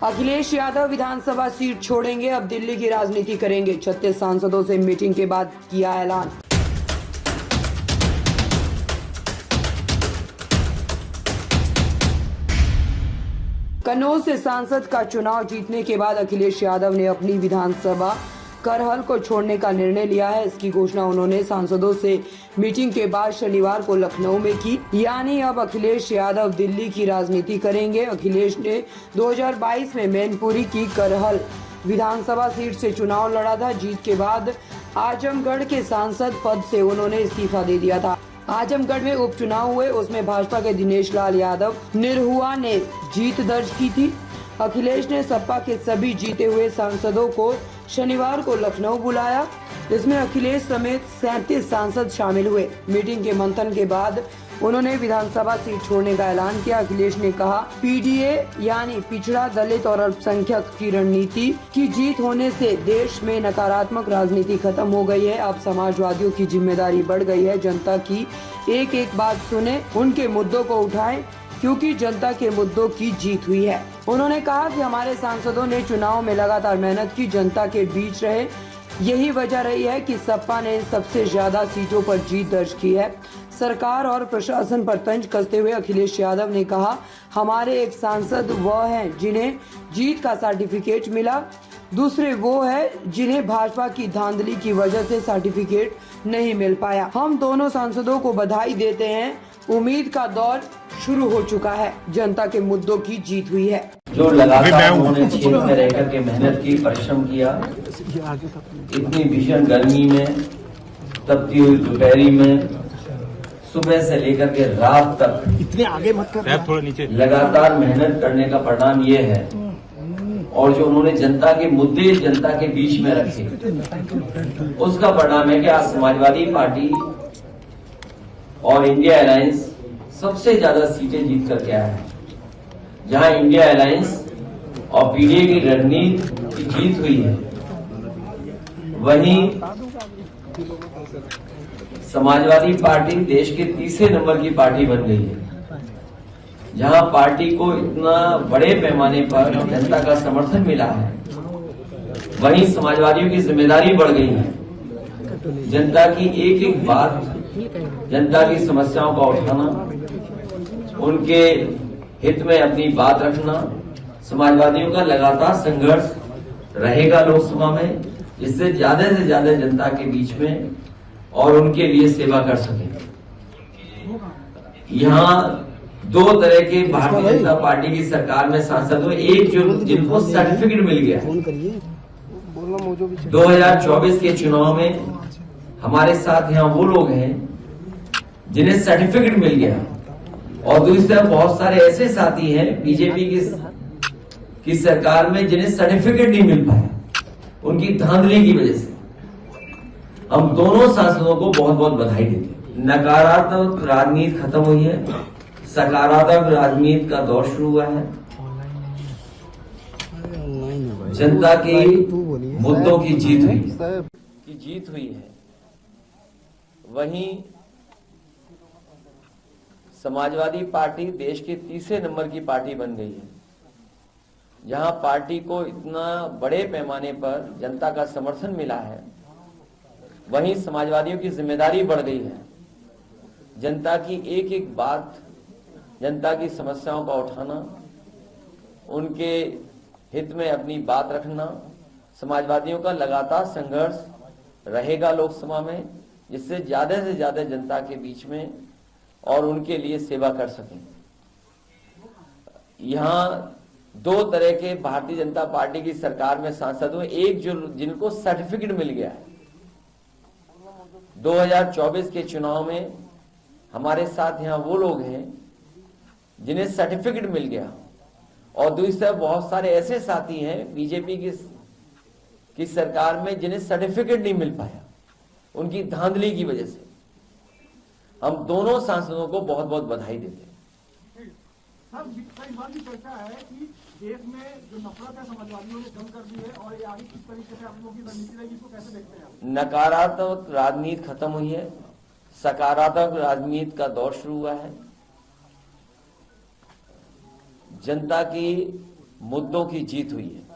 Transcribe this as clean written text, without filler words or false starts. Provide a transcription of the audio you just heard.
अखिलेश यादव विधानसभा seat छोड़ेंगे, अब दिल्ली की राजनीति करेंगे। 36 सांसदों से मीटिंग के बाद किया ऐलान। कन्नौज से सांसद का चुनाव जीतने के बाद अखिलेश यादव ने अपनी विधानसभा करहल को छोड़ने का निर्णय लिया है। इसकी घोषणा उन्होंने सांसदों से मीटिंग के बाद शनिवार को लखनऊ में की। यानी अब अखिलेश यादव दिल्ली की राजनीति करेंगे। अखिलेश ने 2022 में मैनपुरी की करहल विधानसभा सीट से चुनाव लड़ा था। जीत के बाद आजमगढ़ के सांसद पद से उन्होंने इस्तीफा दे दिया था। आजमगढ़ में उपचुनाव हुए, उसमें भाजपा के दिनेश लाल यादव निरहुआ ने जीत दर्ज की थी। अखिलेश ने सपा के सभी जीते हुए सांसदों को शनिवार को लखनऊ बुलाया। इसमें अखिलेश समेत 37 सांसद शामिल हुए। मीटिंग के मंथन के बाद उन्होंने विधानसभा सीट छोड़ने का ऐलान किया। अखिलेश ने कहा, पीडीए यानी पिछड़ा, दलित और अल्पसंख्यक की रणनीति की जीत होने से देश में नकारात्मक राजनीति खत्म हो गई है। अब समाजवादियों की जिम्मेदारी बढ़ गई है। जनता की एक एक बात सुने, उनके मुद्दों को उठाएं, क्योंकि जनता के मुद्दों की जीत हुई है। उन्होंने कहा कि हमारे सांसदों ने चुनाव में लगातार मेहनत की, जनता के बीच रहे। यही वजह रही है कि सपा ने सबसे ज्यादा सीटों पर जीत दर्ज की है। सरकार और प्रशासन पर तंज कसते हुए अखिलेश यादव ने कहा, हमारे एक सांसद वह हैं जिन्हें जीत का सर्टिफिकेट मिला, दूसरे वो है जिन्हें भाजपा की धांधली की वजह से सर्टिफिकेट नहीं मिल पाया। हम दोनों सांसदों को बधाई देते हैं। उम्मीद का दौर शुरू हो चुका है। जनता के मुद्दों की जीत हुई है। जो लगातार उन्होंने क्षेत्र में रहकर के मेहनत की, परिश्रम किया, इतनी भीषण गर्मी में, तपती हुई दोपहरी में, सुबह से लेकर के रात तक इतने आगे मत कर, थोड़ा नीचे, लगातार मेहनत करने का परिणाम ये है। और जो उन्होंने जनता के मुद्दे जनता के बीच में रखे, उसका परिणाम है कि आज समाजवादी पार्टी और इंडिया अलायंस सबसे ज्यादा सीटें जीत करके आया है। जहां इंडिया अलायंस और पीडीए की रणनीति की जीत हुई है, वहीं समाजवादी पार्टी देश के तीसरे नंबर की पार्टी बन गई है। जहां पार्टी को इतना बड़े पैमाने पर जनता का समर्थन मिला है, वहीं समाजवादियों की जिम्मेदारी बढ़ गई है। जनता की एक एक बात, जनता की समस्याओं का उठाना, उनके हित में अपनी बात रखना। समाजवादियों का लगातार संघर्ष रहेगा लोकसभा में, जिससे ज्यादा से ज्यादा जनता के बीच में और उनके लिए सेवा कर सके। यहाँ दो तरह के भारतीय जनता पार्टी की सरकार में सांसद हुए। एक जो जिनको सर्टिफिकेट मिल गया 2024 के चुनाव में, हमारे साथ यहाँ वो लोग हैं जिन्हें सर्टिफिकेट मिल गया, और दूसरी तरफ बहुत सारे ऐसे साथी हैं बीजेपी की सरकार में जिन्हें सर्टिफिकेट नहीं मिल पाया, उनकी धांधली की वजह से। हम दोनों सांसदों को बहुत बहुत बधाई देते हैं। नकारात्मक राजनीति खत्म हुई है, सकारात्मक राजनीति का दौर शुरू हुआ है। जनता की मुद्दों की जीत हुई है। वहीं समाजवादी पार्टी देश के तीसरे नंबर की पार्टी बन गई है। जहां पार्टी को इतना बड़े पैमाने पर जनता का समर्थन मिला है, वहीं समाजवादियों की जिम्मेदारी बढ़ गई है। जनता की एक एक बात, जनता की समस्याओं का उठाना, उनके हित में अपनी बात रखना। समाजवादियों का लगातार संघर्ष रहेगा लोकसभा में, जिससे ज्यादा से ज्यादा जनता के बीच में और उनके लिए सेवा कर सकें। यहाँ दो तरह के भारतीय जनता पार्टी की सरकार में सांसद हुए। एक जो जिनको सर्टिफिकेट मिल गया है 2024 के चुनाव में, हमारे साथ यहाँ वो लोग हैं जिन्हें सर्टिफिकेट मिल गया, और दूसरी तरफ बहुत सारे ऐसे साथी हैं बीजेपी की सरकार में जिन्हें सर्टिफिकेट नहीं मिल पाया, उनकी धांधली की वजह से। हम दोनों सांसदों को बहुत बहुत बधाई देते हैं। कई बार की चर्चा है कि देश में जो नफरत है समाजवादियों ने कम कर दी है, और ये आगे किस तरीके से आप लोगों की रणनीति रहेगी, इसको कैसे देखते हैं आप? नकारात्मक राजनीति खत्म हुई है, सकारात्मक राजनीति का दौर शुरू हुआ है। जनता की मुद्दों की जीत हुई है।